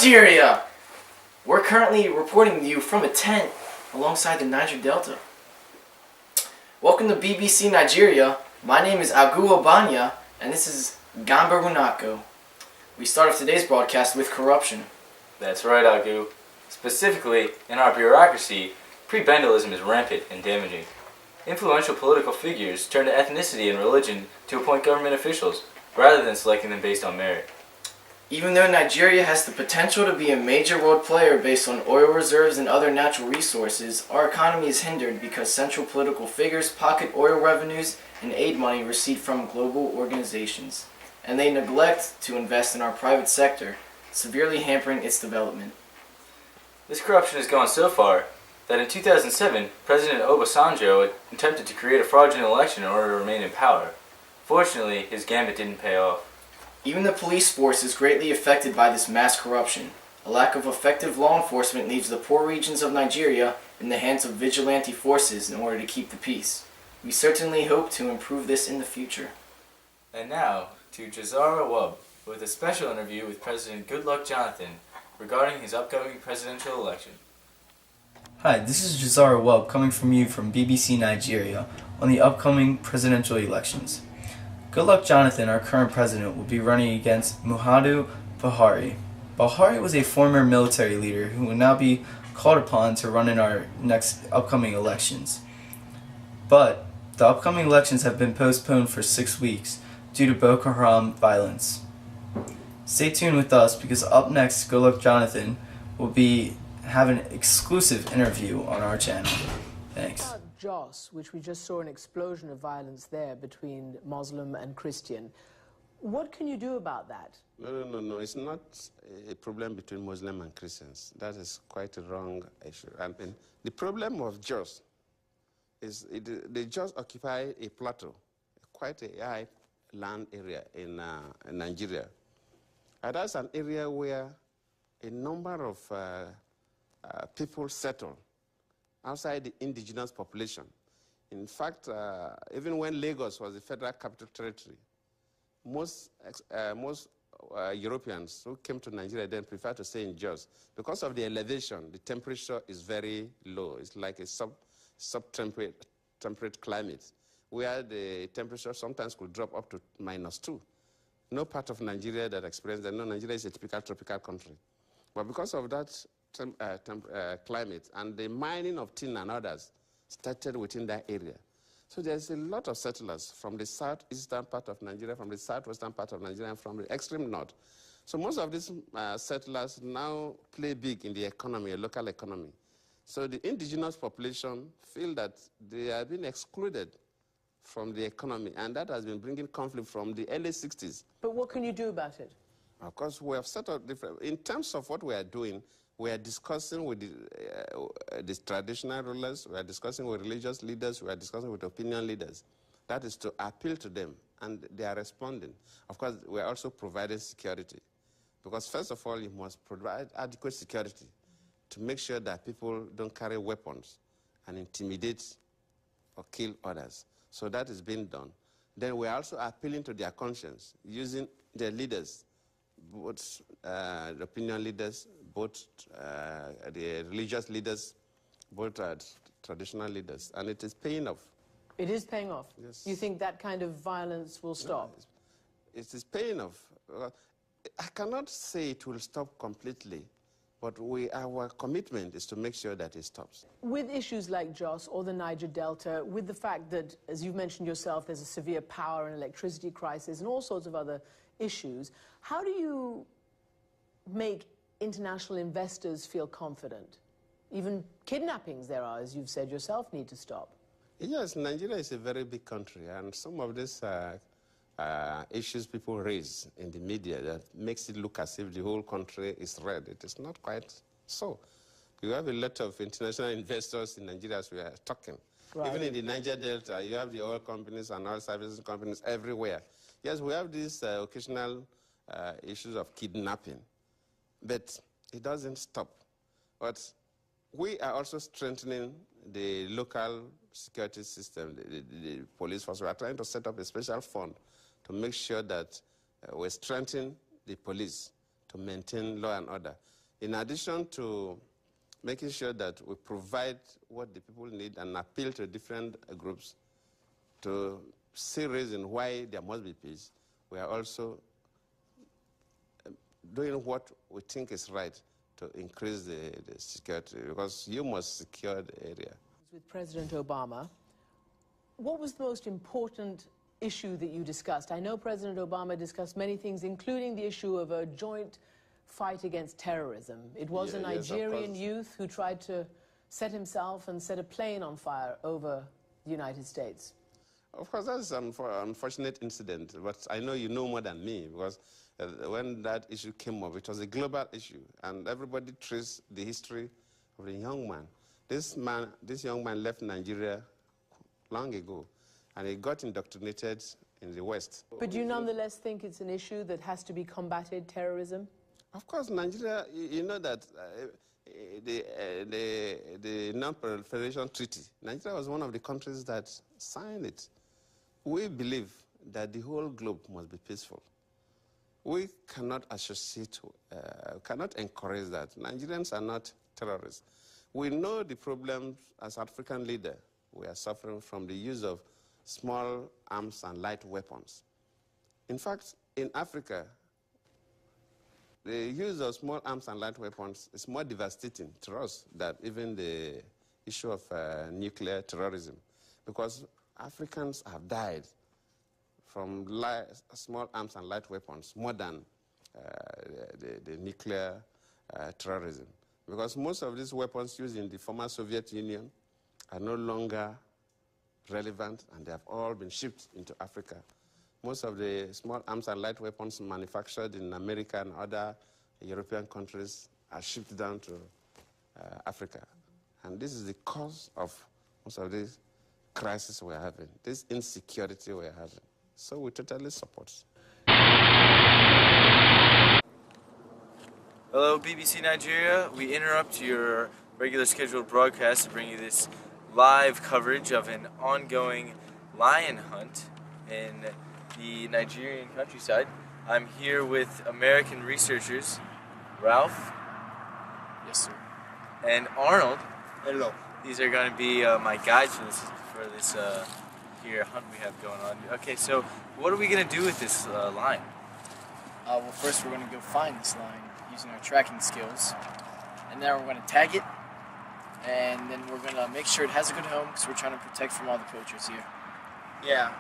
Nigeria! We're currently reporting to you from a tent alongside the Niger Delta. Welcome to BBC Nigeria. My name is Agu Obanya, and this is Gamba Runako. We start off today's broadcast with corruption. That's right, Agu. Specifically, in our bureaucracy, prebendalism is rampant and damaging. Influential political figures turn to ethnicity and religion to appoint government officials, rather than selecting them based on merit. Even though Nigeria has the potential to be a major world player based on oil reserves and other natural resources, our economy is hindered because central political figures pocket oil revenues and aid money received from global organizations, and they neglect to invest in our private sector, severely hampering its development. This corruption has gone so far that in 2007, President Obasanjo attempted to create a fraudulent election in order to remain in power. Fortunately, his gambit didn't pay off. Even the police force is greatly affected by this mass corruption. A lack of effective law enforcement leaves the poor regions of Nigeria in the hands of vigilante forces in order to keep the peace. We certainly hope to improve this in the future. And now, to Jazara Wub, with a special interview with President Goodluck Jonathan regarding his upcoming presidential election. Hi, this is Jazara Wub coming from you from BBC Nigeria on the upcoming presidential elections. Goodluck Jonathan, our current president, will be running against Muhammadu Buhari. Buhari was a former military leader who will now be called upon to run in our next upcoming elections. But the upcoming elections have been postponed for 6 weeks due to Boko Haram violence. Stay tuned with us because up next, Goodluck Jonathan will be having an exclusive interview on our channel. Thanks. Jos, which we just saw an explosion of violence there between Muslim and Christian. What can you do about that? No. It's not a problem between Muslim and Christians. That is quite a wrong issue. I mean, the problem of Jos is they just occupy a plateau, quite a high land area in Nigeria. And that's an area where a number of people settle outside the indigenous population. In fact, even when Lagos was the federal capital territory, most Europeans who came to Nigeria then prefer to stay in Jos. Because of the elevation, the temperature is very low. It's like a sub-temperate climate, where the temperature sometimes could drop up to -2. No part of Nigeria that experienced that. No, Nigeria is a typical tropical country. But because of that climate and the mining of tin and others started within that area. So there's a lot of settlers from the southeastern part of Nigeria, from the southwestern part of Nigeria, and from the extreme north. So most of these settlers now play big in the economy, a local economy. So the indigenous population feel that they are being excluded from the economy, and that has been bringing conflict from the early 60s. But what can you do about it? Of course, we have set up different, in terms of what we are doing, we are discussing with the traditional rulers, we are discussing with religious leaders, we are discussing with opinion leaders. That is to appeal to them, and they are responding. Of course, we are also providing security. Because first of all, you must provide adequate security to make sure that people don't carry weapons and intimidate or kill others. So that is being done. Then we are also appealing to their conscience, using their leaders, both the opinion leaders, both the religious leaders, both traditional leaders, and it is paying off. It is paying off? Yes. You think that kind of violence will stop? No, it is paying off. I cannot say it will stop completely, but our commitment is to make sure that it stops. With issues like Jos or the Niger Delta, with the fact that, as you've mentioned yourself, there's a severe power and electricity crisis and all sorts of other issues, how do you make international investors feel confident? Even kidnappings there are, as you've said yourself, need to stop. Yes, Nigeria is a very big country, and some of these issues people raise in the media that makes it look as if the whole country is red. It is not quite so. You have a lot of international investors in Nigeria as we are talking. Right. Even in the Niger Delta, you have the oil companies and oil services companies everywhere. Yes, we have these occasional issues of kidnapping, but it doesn't stop. But we are also strengthening the local security system, the police force. We are trying to set up a special fund to make sure that we strengthen the police to maintain law and order. In addition to making sure that we provide what the people need and appeal to different groups to see reason why there must be peace, we are also doing what we think is right to increase the security, because you must secure the area. With President Obama, what was the most important issue that you discussed? I know President Obama discussed many things, including the issue of a joint fight against terrorism. It was a Nigerian youth who tried to set himself and set a plane on fire over the United States. Of course, that's an unfortunate incident, but I know you know more than me, because when that issue came up, it was a global issue, and everybody traced the history of the young man. This young man left Nigeria long ago, and he got indoctrinated in the West. But do you nonetheless think it's an issue that has to be combated, terrorism? Of course, Nigeria, you know that the Non-Proliferation Treaty, Nigeria was one of the countries that signed it. We believe that the whole globe must be peaceful. We cannot associate, cannot encourage that. Nigerians are not terrorists. We know the problems as African leader. We are suffering from the use of small arms and light weapons. In fact, in Africa, the use of small arms and light weapons is more devastating to us than even the issue of nuclear terrorism, because Africans have died from small arms and light weapons more than the nuclear terrorism. Because most of these weapons used in the former Soviet Union are no longer relevant, and they have all been shipped into Africa. Most of the small arms and light weapons manufactured in America and other European countries are shipped down to Africa. And this is the cause of most of these crises we're having, this insecurity we're having. So we totally support. Hello, BBC Nigeria. We interrupt your regular scheduled broadcast to bring you this live coverage of an ongoing lion hunt in the Nigerian countryside. I'm here with American researchers, Ralph. Yes, sir. And Arnold. Hello. These are going to be my guides for this here hunt we have going on. Okay, so what are we going to do with this lion? Well, first we're going to go find this lion using our tracking skills, and then we're going to tag it, and then we're going to make sure it has a good home, because we're trying to protect from all the poachers here. Yeah,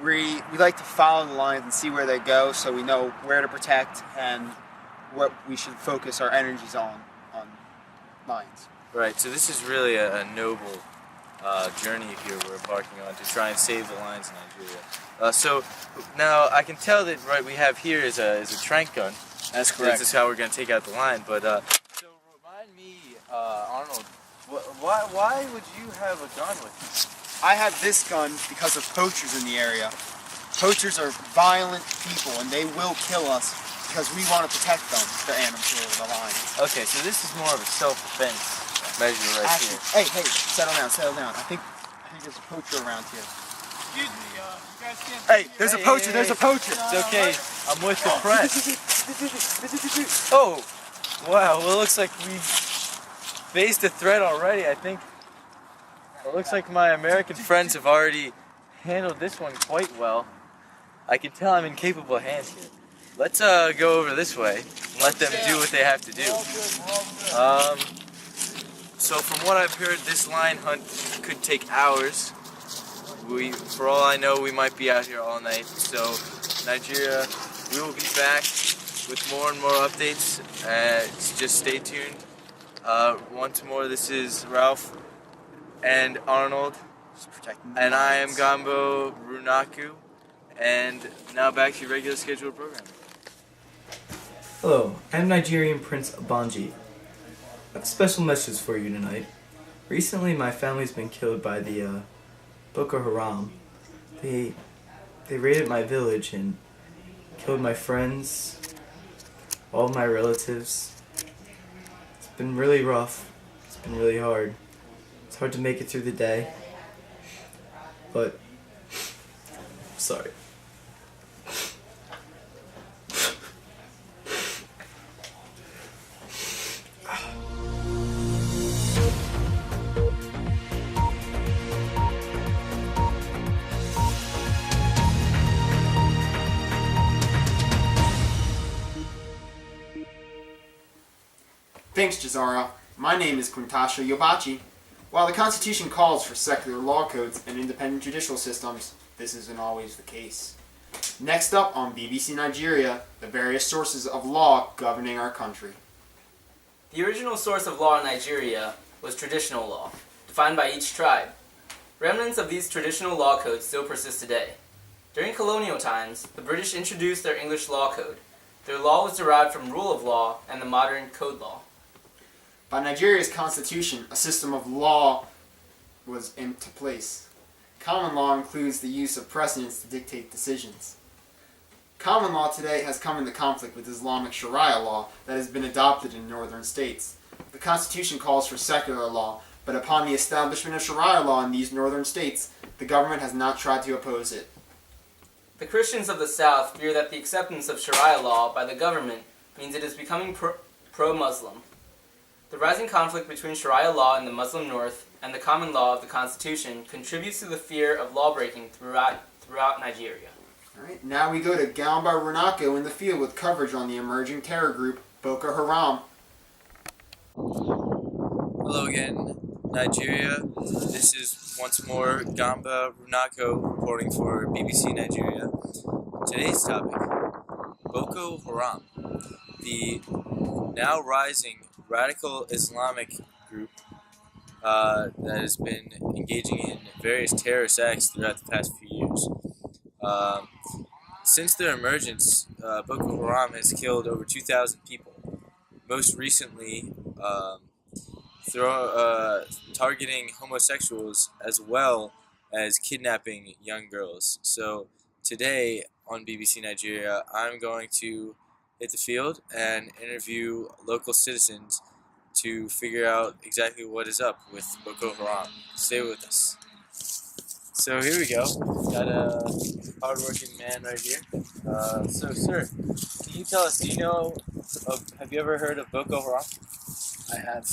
we like to follow the lions and see where they go, so we know where to protect and what we should focus our energies on lions. Right, so this is really a noble journey here we're embarking on to try and save the lions in Nigeria. So now I can tell that what we have here is a trank gun. That's correct. This is how we're going to take out the lion. But so remind me, Arnold, why would you have a gun with you? I have this gun because of poachers in the area. Poachers are violent people, and they will kill us because we want to protect them, the animals or the lions. Okay, so this is more of a self-defense measure right Actually, here. hey, settle down. I think there's a poacher around here. Excuse me, you guys can't... Hey, there's a poacher, there's a poacher! It's okay, I'm with the press. Oh, wow, well, it looks like we faced a threat already, I think. It looks like my American friends have already handled this one quite well. I can tell I'm in capable hands here. Let's go over this way and let them do what they have to do. So from what I've heard, this lion hunt could take hours. For all I know, we might be out here all night. So Nigeria, we will be back with more and more updates. Just stay tuned. Once more, this is Ralph and Arnold, and I am Gambo Runaku. And now back to your regular scheduled program. Hello, I'm Nigerian Prince Abanji. I have a special message for you tonight. Recently, my family's been killed by the Boko Haram. They raided my village and killed my friends, all my relatives. It's been really rough. It's been really hard. It's hard to make it through the day. But, sorry. Thanks, Jazara. My name is Quintasha Yobachi. While the Constitution calls for secular law codes and independent judicial systems, this isn't always the case. Next up on BBC Nigeria, the various sources of law governing our country. The original source of law in Nigeria was traditional law, defined by each tribe. Remnants of these traditional law codes still persist today. During colonial times, the British introduced their English law code. Their law was derived from rule of law and the modern code law. By Nigeria's constitution, a system of law was into place. Common law includes the use of precedents to dictate decisions. Common law today has come into conflict with Islamic Sharia law that has been adopted in northern states. The Constitution calls for secular law, but upon the establishment of Sharia law in these northern states, the government has not tried to oppose it. The Christians of the South fear that the acceptance of Sharia law by the government means it is becoming pro-Muslim. The rising conflict between Sharia law in the Muslim North and the common law of the Constitution contributes to the fear of lawbreaking throughout Nigeria. Alright, now we go to Gamba Runako in the field with coverage on the emerging terror group Boko Haram. Hello again, Nigeria. This is once more Gamba Runako reporting for BBC Nigeria. Today's topic, Boko Haram, the now rising radical Islamic group that has been engaging in various terrorist acts throughout the past few years. Since their emergence, Boko Haram has killed over 2,000 people. Most recently, targeting homosexuals as well as kidnapping young girls. So today on BBC Nigeria, I'm going to hit the field and interview local citizens to figure out exactly what is up with Boko Haram. Stay with us. So here we go. Got a hardworking man right here. So sir, can you tell us, have you ever heard of Boko Haram? I have.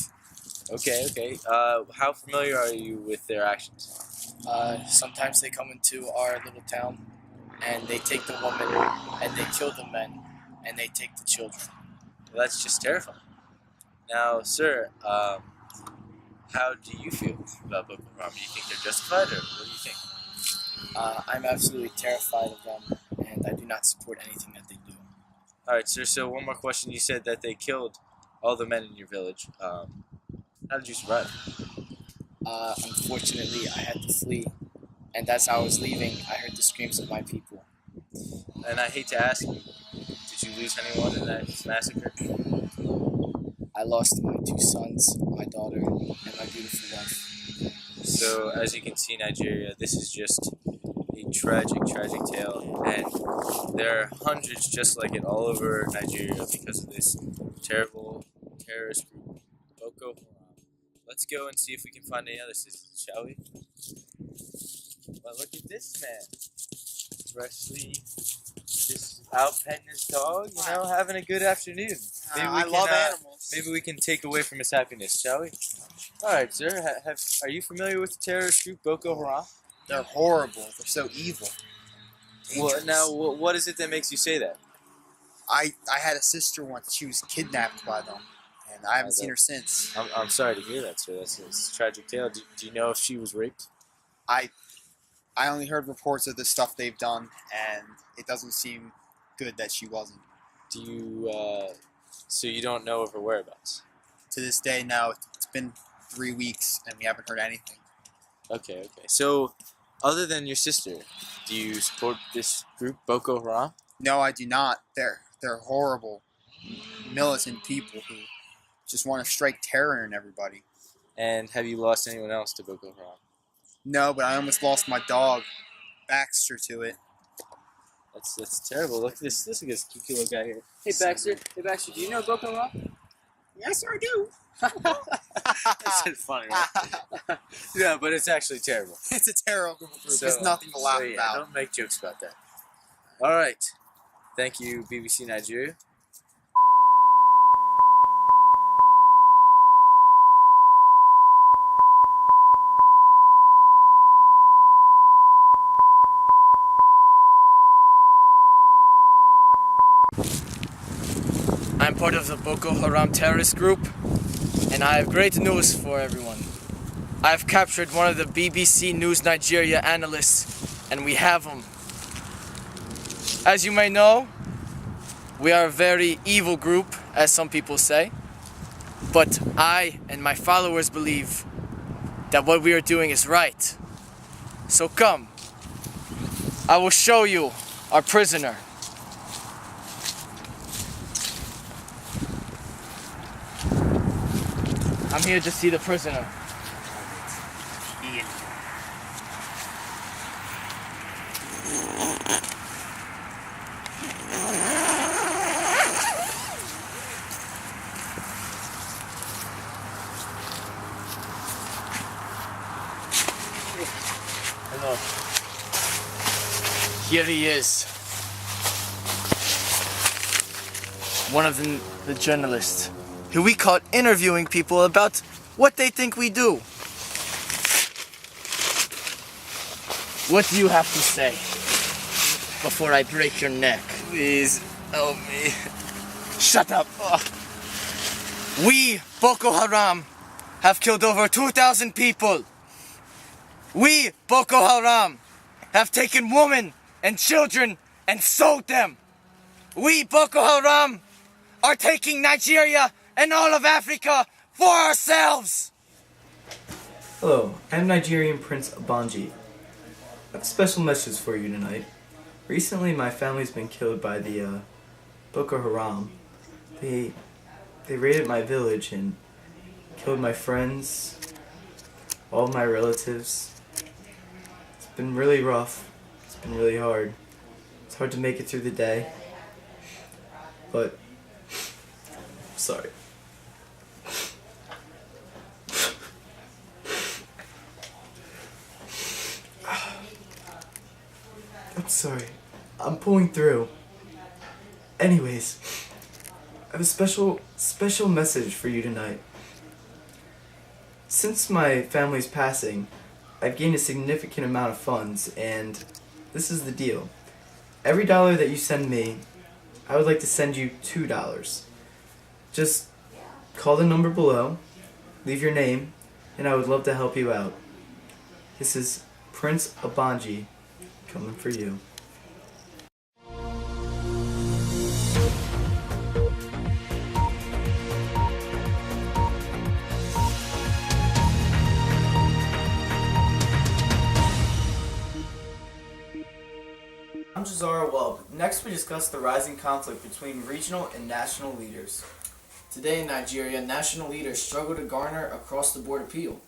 Okay. How familiar are you with their actions? Sometimes they come into our little town and they take the woman and they kill the men and they take the children. Well, that's just terrifying. Now, sir, how do you feel about Boko Haram? Do you think they're justified, or what do you think? I'm absolutely terrified of them, and I do not support anything that they do. All right, sir. So one more question. You said that they killed all the men in your village. How did you survive? Unfortunately, I had to flee, and as I was leaving, I heard the screams of my people. And I hate to ask you, did you lose anyone in that massacre? I lost my 2 sons, my daughter, and my beautiful wife. So, as you can see, Nigeria, this is just a tragic tale, and there are hundreds just like it all over Nigeria because of this terrible terrorist group, Boko Haram. Let's go and see if we can find any other citizens, shall we? Well, look at this man. Freshly just out petting his dog, having a good afternoon. I love animals. Maybe we can take away from his happiness, shall we? All right, sir. Are you familiar with the terrorist group Boko Haram? They're horrible. They're so evil. Well, now, what is it that makes you say that? I had a sister once. She was kidnapped by them, and I haven't seen her since. I'm sorry to hear that, sir. That's a tragic tale. Do you know if she was raped? I only heard reports of the stuff they've done, and it doesn't seem good that she wasn't. Do you, so you don't know of her whereabouts? To this day, no. It's been 3 weeks, and we haven't heard anything. Okay. So, other than your sister, do you support this group, Boko Haram? No, I do not. They're horrible, militant people who just want to strike terror in everybody. And have you lost anyone else to Boko Haram? No, but I almost lost my dog, Baxter, to it. That's terrible. Look at this. This is a cute little guy here. Hey Baxter, do you know Boko Haram? Yes, I do. That's funny, right? Yeah, but it's actually terrible. It's a terrible group. There's nothing to laugh about. Don't make jokes about that. All right. Thank you, BBC Nigeria. I'm part of the Boko Haram terrorist group, and I have great news for everyone. I have captured one of the BBC News Nigeria analysts, and we have him. As you may know, we are a very evil group, as some people say, but I and my followers believe that what we are doing is right. So come, I will show you our prisoner. I'm here to see the prisoner. Hello. Here he is. One of the journalists who we caught interviewing people about what they think we do. What do you have to say before I break your neck? Please help me. Shut up. We, Boko Haram, have killed over 2,000 people. We, Boko Haram, have taken women and children and sold them. We, Boko Haram, are taking Nigeria and all of Africa for ourselves. Hello, I'm Nigerian Prince Abanji. I have a special message for you tonight. Recently, my family's been killed by the Boko Haram. They raided my village and killed my friends, all my relatives. It's been really rough. It's been really hard. It's hard to make it through the day. But I'm sorry. I'm sorry. I'm pulling through. Anyways, I have a special message for you tonight. Since my family's passing, I've gained a significant amount of funds, and this is the deal. Every dollar that you send me, I would like to send you $2. Just call the number below, leave your name, and I would love to help you out. This is Prince Abanji coming for you. I'm Jazara Welb. Next we discuss the rising conflict between regional and national leaders. Today in Nigeria, national leaders struggle to garner across-the-board appeal.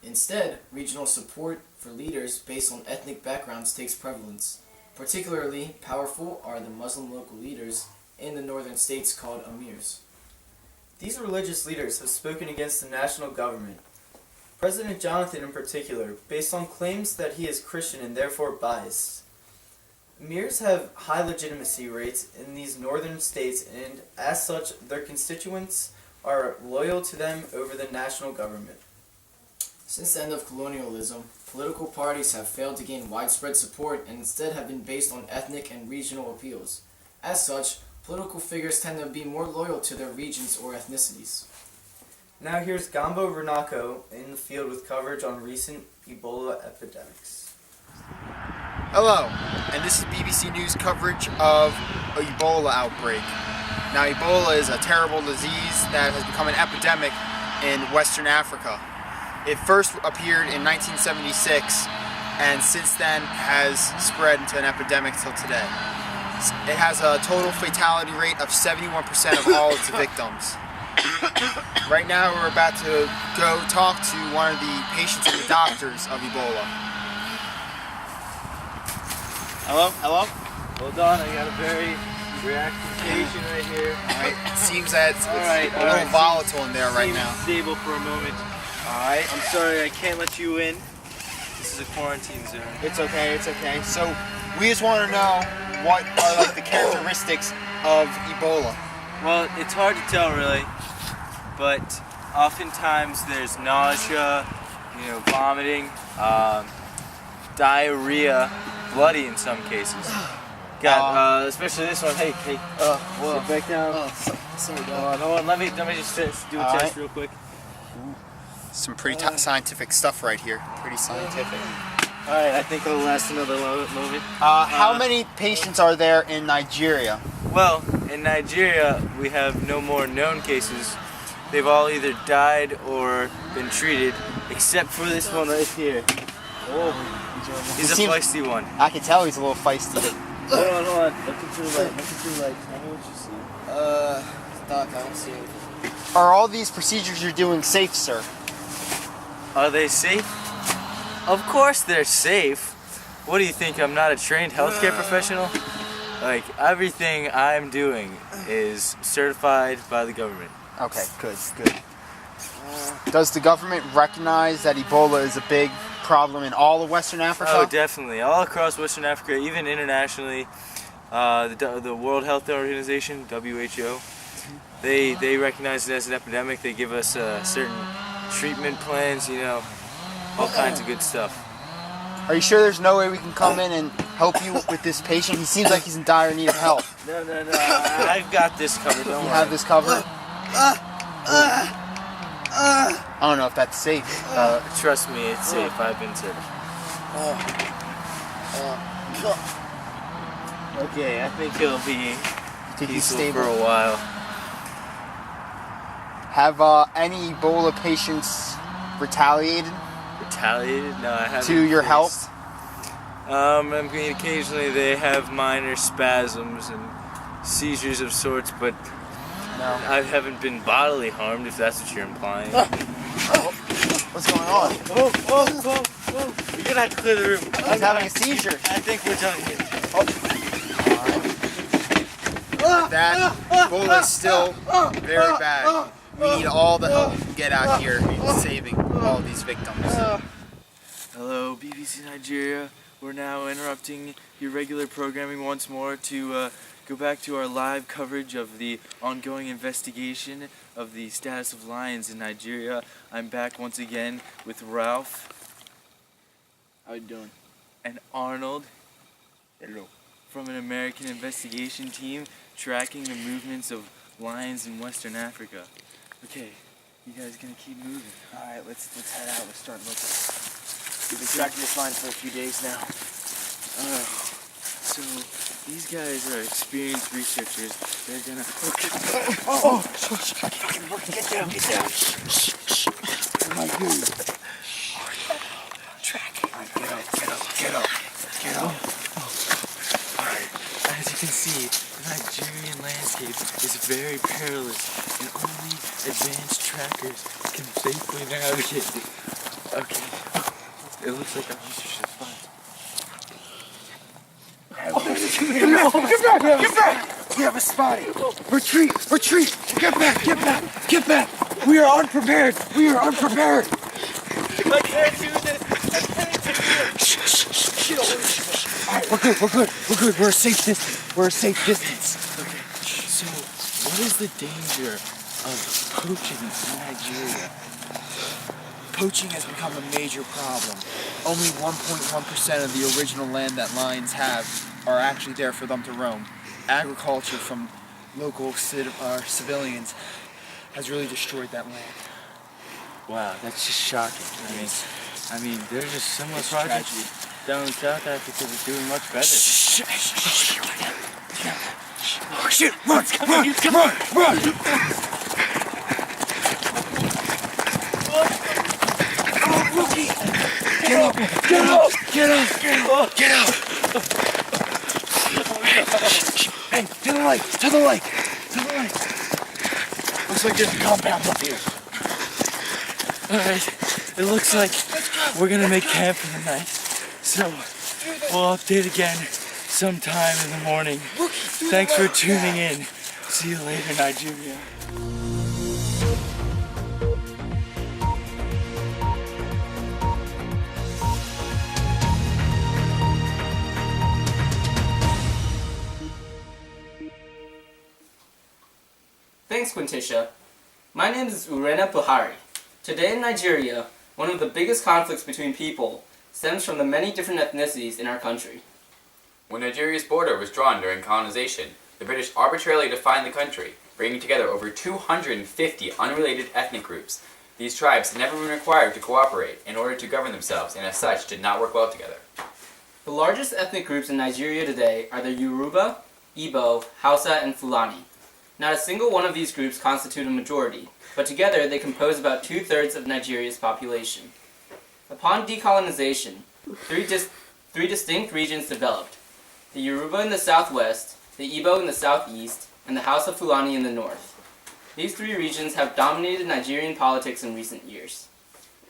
Instead, regional support for leaders based on ethnic backgrounds takes prevalence. Particularly powerful are the Muslim local leaders in the northern states called emirs. These religious leaders have spoken against the national government. President Jonathan in particular, based on claims that he is Christian and therefore biased. Emirs have high legitimacy rates in these northern states, and as such, their constituents are loyal to them over the national government. Since the end of colonialism, political parties have failed to gain widespread support and instead have been based on ethnic and regional appeals. As such, political figures tend to be more loyal to their regions or ethnicities. Now here's Gambo Renako in the field with coverage on recent Ebola epidemics. Hello, and this is BBC News coverage of an Ebola outbreak. Now, Ebola is a terrible disease that has become an epidemic in Western Africa. It first appeared in 1976, and since then has spread into an epidemic till today. It has a total fatality rate of 71% of all its victims. Right now, we're about to go talk to one of the patients and the doctors of Ebola. Hello? Hold on, I got a very reactive patient right here. Alright, it seems that it's a little volatile in there right now. Stable for a moment. Alright. I'm sorry, I can't let you in. This is a quarantine zone. It's okay. So, we just want to know what are like the characteristics of Ebola. Well, it's hard to tell really, but oftentimes there's nausea, vomiting, diarrhea, bloody in some cases. Got especially this one. Hey, sit back down. Hold on, let me just do a test real quick. Some pretty scientific stuff right here. Pretty scientific. Alright, I think it'll last another moment. How many patients are there in Nigeria? Well, in Nigeria, we have no more known cases. They've all either died or been treated, except for this one right here. Oh, he's a feisty one. I can tell he's a little feisty. Hold on. Look into the light. Tell me what you see. Doc, I don't see anything. Are all these procedures you're doing safe, sir? Are they safe? Of course they're safe. What do you think? I'm not a trained healthcare professional? Like, everything I'm doing is certified by the government. Okay, good. Does the government recognize that Ebola is a big problem in all of Western Africa? Oh, definitely. All across Western Africa, even internationally. The World Health Organization, WHO, they recognize it as an epidemic. They give us certain treatment plans, all kinds of good stuff. Are you sure there's no way we can come in and help you with this patient? He seems like he's in dire need of help. No. I've got this covered. Don't worry. You have this covered? I don't know if that's safe. Trust me, it's safe. I've been certified. Okay, I think he'll be peaceful for a while. Have any Ebola patients retaliated? Retaliated? No, I haven't. To your help? I mean, occasionally they have minor spasms and seizures of sorts, but no. I haven't been bodily harmed, if that's what you're implying. What's going on? Whoa. You're gonna have to clear the room. He's having a seizure. I think we're done here. That Ebola is still very bad. We need all the help we can get out here in saving all these victims. Hello, BBC Nigeria. We're now interrupting your regular programming once more to go back to our live coverage of the ongoing investigation of the status of lions in Nigeria. I'm back once again with Ralph. How you doing? And Arnold. Hello. From an American investigation team tracking the movements of lions in Western Africa. Okay, you guys gonna keep moving? Alright, let's head out. Let's start looking. We've been tracking this line for a few days now. So these guys are experienced researchers. They're gonna. Get down. What am I doing? Track. Get up. Alright, as you can see, the Nigerian landscape is very perilous, and only advanced trackers can safely navigate it. Okay. It looks like our research is fun. Get back! We have a spotting. Retreat! Get back! We are unprepared! I can't do this! Alright, we're good. We're a safe distance. Okay, so what is the danger of poaching in Nigeria? Poaching has become a major problem. Only 1.1% of the original land that lions have are actually there for them to roam. Agriculture from local civilians has really destroyed that land. Wow, that's just shocking. I mean, there's just similar projects down in South Africa that are doing much better. Oh shit! Run! Get up! Hey, to the lake! Looks like there's a compound up here. Alright, it looks like we're gonna make camp for the night. So, we'll update again sometime in the morning. Thanks for tuning in. See you later, Nigeria. Thanks, Quintisha. My name is Urena Buhari. Today in Nigeria, one of the biggest conflicts between people stems from the many different ethnicities in our country. When Nigeria's border was drawn during colonization, the British arbitrarily defined the country, bringing together over 250 unrelated ethnic groups. These tribes had never been required to cooperate in order to govern themselves, and as such did not work well together. The largest ethnic groups in Nigeria today are the Yoruba, Igbo, Hausa, and Fulani. Not a single one of these groups constitute a majority, but together they compose about 2/3 of Nigeria's population. Upon decolonization, three distinct regions developed: the Yoruba in the southwest, the Igbo in the southeast, and the Hausa Fulani in the north. These three regions have dominated Nigerian politics in recent years.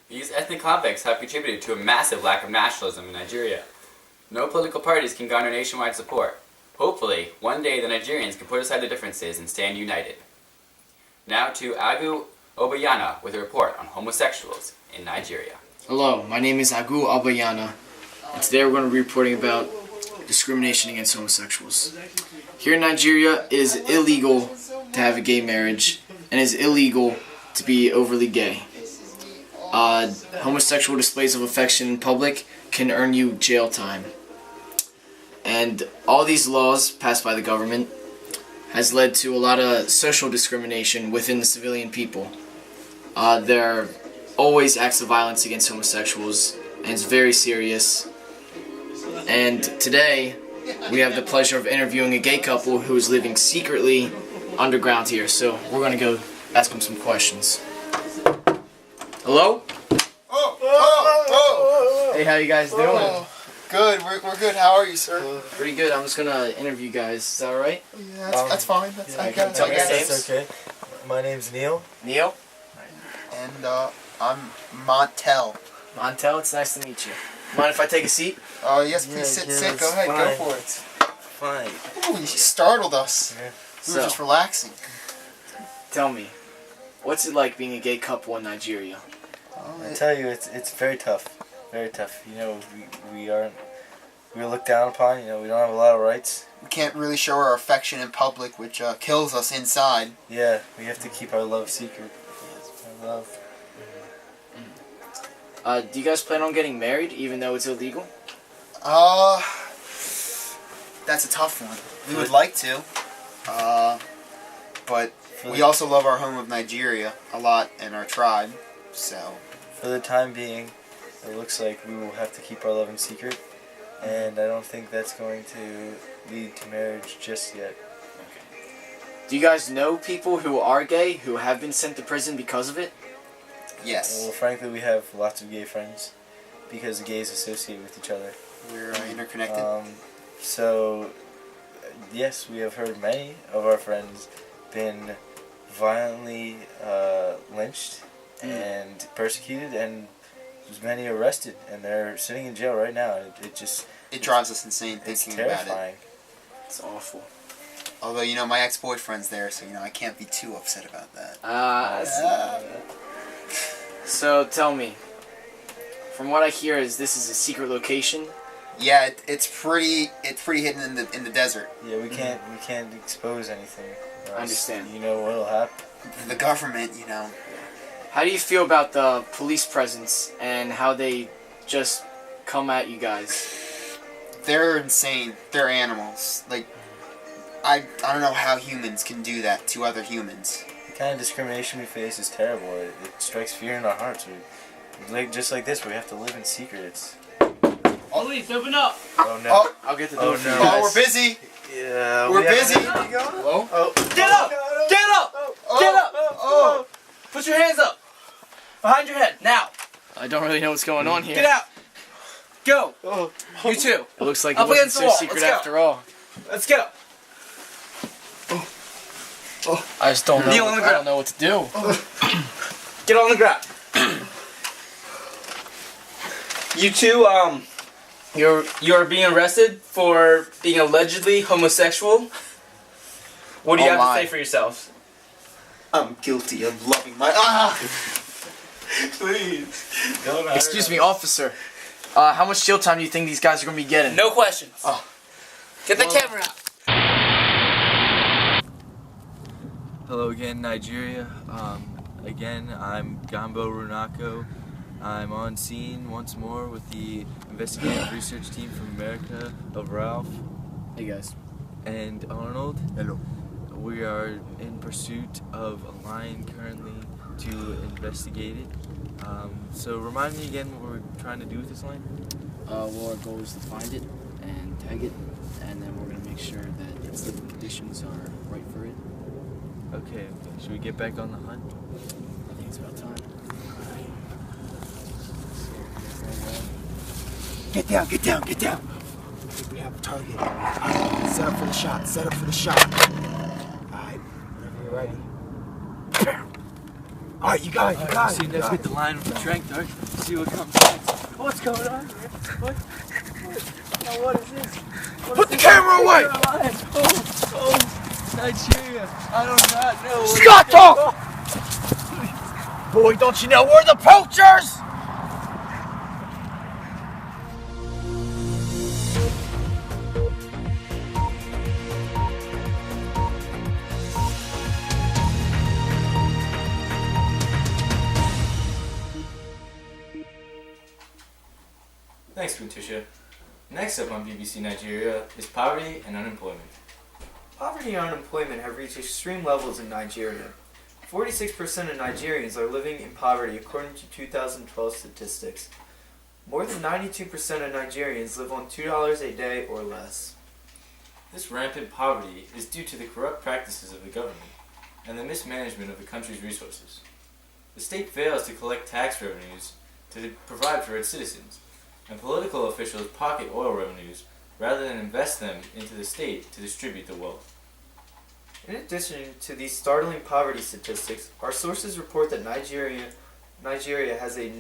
These ethnic conflicts have contributed to a massive lack of nationalism in Nigeria. No political parties can garner nationwide support. Hopefully, one day the Nigerians can put aside their differences and stand united. Now to Agu Obayana with a report on homosexuals in Nigeria. Hello, my name is Agu Albayana, and today we're going to be reporting about discrimination against homosexuals. Here in Nigeria, it is illegal to have a gay marriage, and it is illegal to be overly gay. Homosexual displays of affection in public can earn you jail time. And all these laws passed by the government has led to a lot of social discrimination within the civilian people. There are always acts of violence against homosexuals, and it's very serious. And today, we have the pleasure of interviewing a gay couple who is living secretly underground here. So we're going to go ask them some questions. Hello? Hey, how you guys doing? Good, we're good. How are you, sir? Pretty good. I'm just going to interview you guys. Is that alright? Yeah, that's fine. I got tell me your names. That's okay. My name's Neil. Neil? And I'm Montel. Montel, it's nice to meet you. Mind if I take a seat? Oh, yes, please sit. Go ahead, fine. go for it. Fine. Ooh, you startled us. Yeah. We were just relaxing. Tell me, what's it like being a gay couple in Nigeria? I tell you, it's very tough. Very tough. You know, we're looked down upon. You know, we don't have a lot of rights. We can't really show our affection in public, which kills us inside. Yeah, we have to keep our love secret. Our love. Do you guys plan on getting married, even though it's illegal? That's a tough one. We would like to, but we also love our home of Nigeria a lot and our tribe, so. For the time being, it looks like we will have to keep our love in secret, and I don't think that's going to lead to marriage just yet. Okay. Do you guys know people who are gay, who have been sent to prison because of it? Yes. Well, frankly, we have lots of gay friends, because the gays associate with each other. We're interconnected. So, yes, we have heard many of our friends been violently lynched and persecuted, and there's many arrested, and they're sitting in jail right now. It drives us insane it's thinking about terrifying. It's awful. Although, you know, my ex-boyfriend's there, so, you know, I can't be too upset about that. I see. So, tell me, from what I hear is this is a secret location? Yeah, it's pretty hidden in the desert. Yeah, we can't expose anything. I understand. You know what'll happen. The government, you know. How do you feel about the police presence and how they just come at you guys? They're insane. They're animals. Like, I don't know how humans can do that to other humans. The kind of discrimination we face is terrible. It strikes fear in our hearts. Just like this, we have to live in secret. Police, open up! Oh no! Oh, I'll get the door for you oh, guys. we're busy. Yeah, We're busy. Hello? Oh. Get up! Get up! Get up! Oh. Put your hands up! Behind your head, now! I don't really know what's going on here. Get out! Go! You too! It looks like Up it wasn't against the so wall. secret Let's go. after all. Let's go! I just don't know. Kneel on the I ground. don't know what to do. Get on the ground. You two, you're being arrested for being allegedly homosexual. What do you Oh have my. to say for yourselves? I'm guilty of loving my Please. Excuse me, officer. How much jail time do you think these guys are going to be getting? No questions. Oh. Get the camera out. Hello again, Nigeria. Again, I'm Gambo Runako. I'm on scene once more with the investigative research team from America of Ralph Hey guys. and Arnold. Hello. We are in pursuit of a line currently to investigate it. So remind me again what we're trying to do with this line? Well, our goal is to find it and tag it, and then we're going to make sure that its living conditions are right for it. Okay. Should we get back on the hunt? I think it's about time. Get down, get down, get down. I think we have a target. Set up for the shot, set up for the shot. Alright, whenever you're ready. Alright, you got it, you got it. See, let's get the line with the strength, alright? See what comes next. What's going on here? What? Now what is this? Put the camera away! Oh, Nigeria. I do not know. Shut up! Boy, don't you know we're the poachers? Thanks, Patricia. Next up on BBC Nigeria is poverty and unemployment. Poverty and unemployment have reached extreme levels in Nigeria. 46% of Nigerians are living in poverty according to 2012 statistics. More than 92% of Nigerians live on $2 a day or less. This rampant poverty is due to the corrupt practices of the government and the mismanagement of the country's resources. The state fails to collect tax revenues to provide for its citizens, and political officials pocket oil revenues rather than invest them into the state to distribute the wealth. In addition to these startling poverty statistics, our sources report that Nigeria has a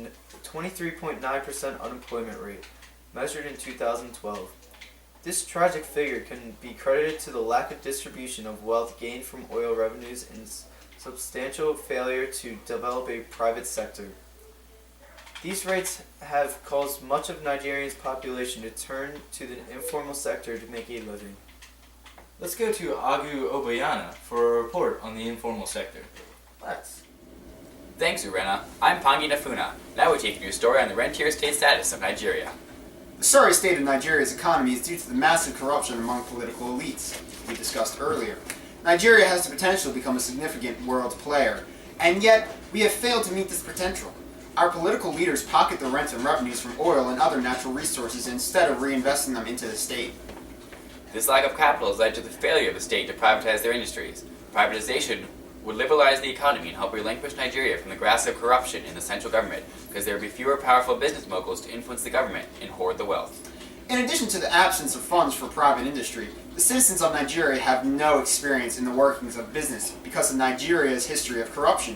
23.9% unemployment rate, measured in 2012. This tragic figure can be credited to the lack of distribution of wealth gained from oil revenues and substantial failure to develop a private sector. These rates have caused much of Nigeria's population to turn to the informal sector to make a living. Let's go to Agu Obayana for a report on the informal sector. Let's. Thanks, Urena. I'm Pangi Nafuna, and I will take you a story on the rentier state status of Nigeria. The sorry state of Nigeria's economy is due to the massive corruption among political elites we discussed earlier. Nigeria has the potential to become a significant world player, and yet we have failed to meet this potential. Our political leaders pocket the rent and revenues from oil and other natural resources instead of reinvesting them into the state. This lack of capital has led to the failure of the state to privatize their industries. Privatization would liberalize the economy and help relinquish Nigeria from the grasp of corruption in the central government, because there would be fewer powerful business moguls to influence the government and hoard the wealth. In addition to the absence of funds for private industry, the citizens of Nigeria have no experience in the workings of business because of Nigeria's history of corruption.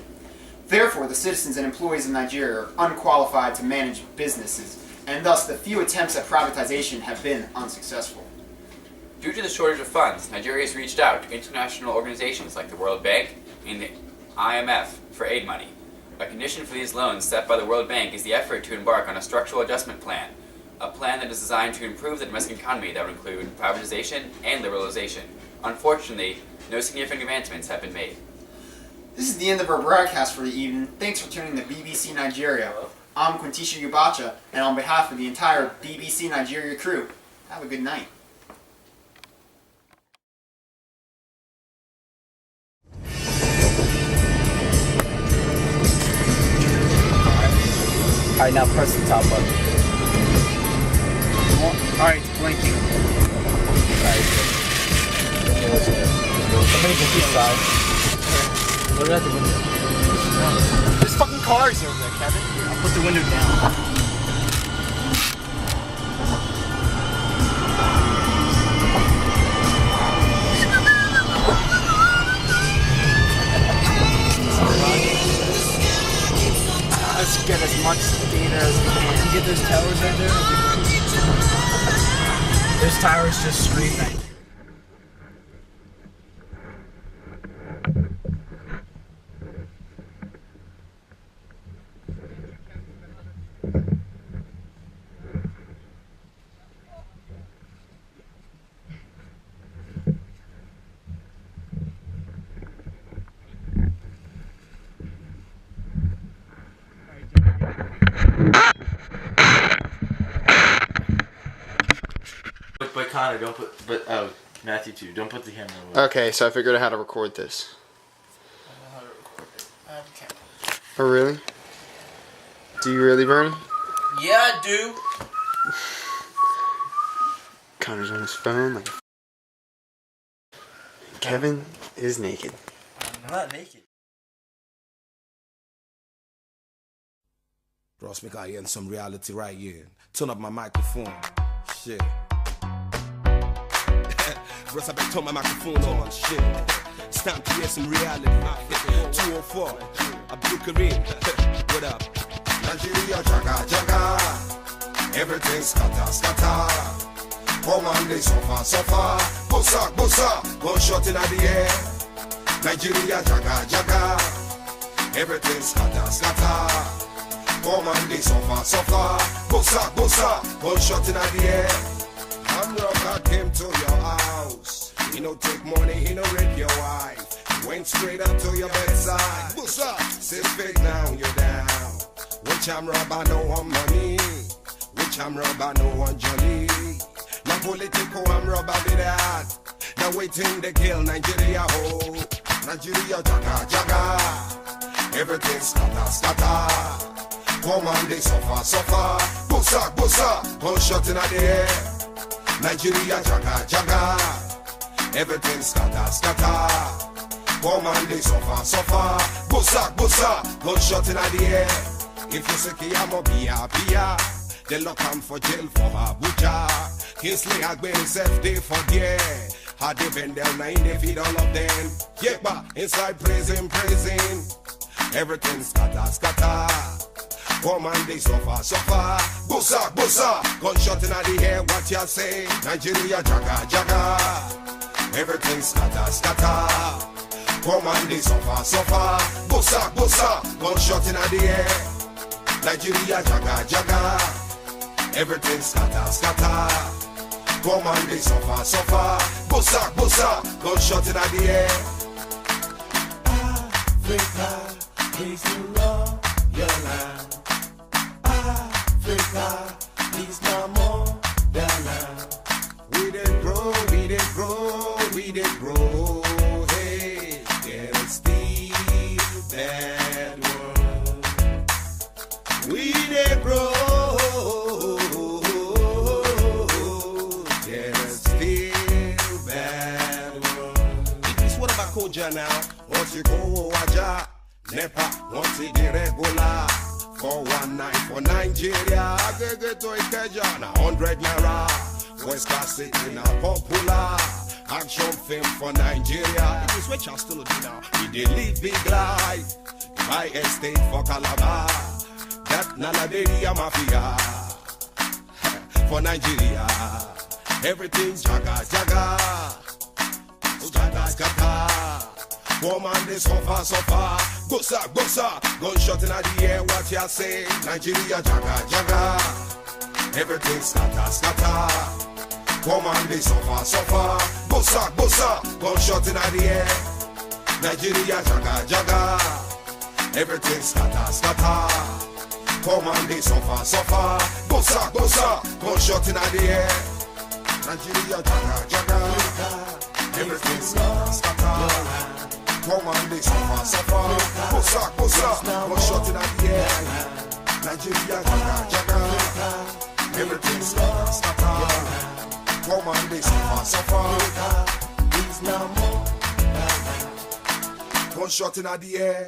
Therefore, the citizens and employees of Nigeria are unqualified to manage businesses, and thus the few attempts at privatization have been unsuccessful. Due to the shortage of funds, Nigeria has reached out to international organizations like the World Bank and the IMF for aid money. A condition for these loans set by the World Bank is the effort to embark on a structural adjustment plan, a plan that is designed to improve the domestic economy that would include privatization and liberalization. Unfortunately, no significant advancements have been made. This is the end of our broadcast for the evening. Thanks for tuning to BBC Nigeria. I'm Quintisha Yubacha, and on behalf of the entire BBC Nigeria crew, have a good night. Alright, now press the top button. Alright, it's blinking. Somebody get this side. Look at the window. There's fucking cars over there, Kevin. I'll put the window down. Let's get as much data as we can. You get those towers right there? Those towers just scream Nigeria. But Connor, don't put. But Matthew 2. Don't put the camera away. Okay, so I figured out how to record this. I know how to record it. I have a camera. Oh, really? Do you really, Bernie? Yeah, I do. Connor's on his phone like Kevin is naked. I'm not naked. Ross, me got in some reality right here. Turn up my microphone. Shit. Ross, I better turn my microphone on. Shit. It's time to hear some reality. 204. Abdul-Karim. What up? Nigeria, jaga, jaga. Everything scatter, scatter. Come on, they so far. Bossa, bossa. Gunshot in the air. Nigeria, jaga, jaga. Everything scatter, scatter. Come on, they so far. Bossa, bossa. Gunshot in the air. I'm rock, I came to your house. He no take money, he no rape your wife. He went straight up to your bedside. Bossa, sit big now, you're down. Which I'm robber, no one money. Which I'm robber, no one jolly. Now political, I'm robber with that. Now waiting to kill Nigeria, ho. Nigeria, jaga, jaga. Everything scatter, scatter. Come on, they suffer. Bossa, bossa. Gunshot in the air. Nigeria, jaga, jaga. Everything scatter, scatter. Come on, they suffer. Bossa, bossa. Gunshot in the air. If you say Kiyamo Bia, they lock him for jail for Abuja. Kingsley Agbe himself day for there. Had they been down 9, they feed all of them. Yeah, but inside praising. Everything scatter. Come on, they suffer. Bossa, bossa. Gunshot in the air, what ya say? Nigeria, jaga, jaga. Everything scatter. Come on, they suffer. Bossa, bossa. Gunshot in the air. Nigeria, jaga, jaga. Everything scatter. Come on, they suffer. Bossa, bossa. Gunshot in the air. Africa, please you love your land. Africa, please no more than land. We did grow. Hey, there's still that world. We did grow. There's still bad world. It is what about Koja now? Once you go Waja, Nepa, once you get regular. 419 for Nigeria. I get to Ikeja, now 100 naira. West Class City now popular. Action film for Nigeria. It is what y'all still do now. We did live big life. Buy estate for Calabar. That Naladeria Mafia. For Nigeria. Everything's jaga, jaga. Scatter. Woman, they suffer. Bossa. Gunshot in the air, what ya say? Nigeria, jaga, jaga. Everything scatter. Woman, they suffer. Bossa. Gunshot in the air. Nigeria, jaga. Everything scatter. Woman, they suffer. Bossa. Gunshot in the air. Nigeria, jaga. Everything scatter. Come on, they suffer. Bossa. Gunshot in the air. Nigeria, jaga. Everything scatter. Come on, they suffer. These no more. Gunshot in the air.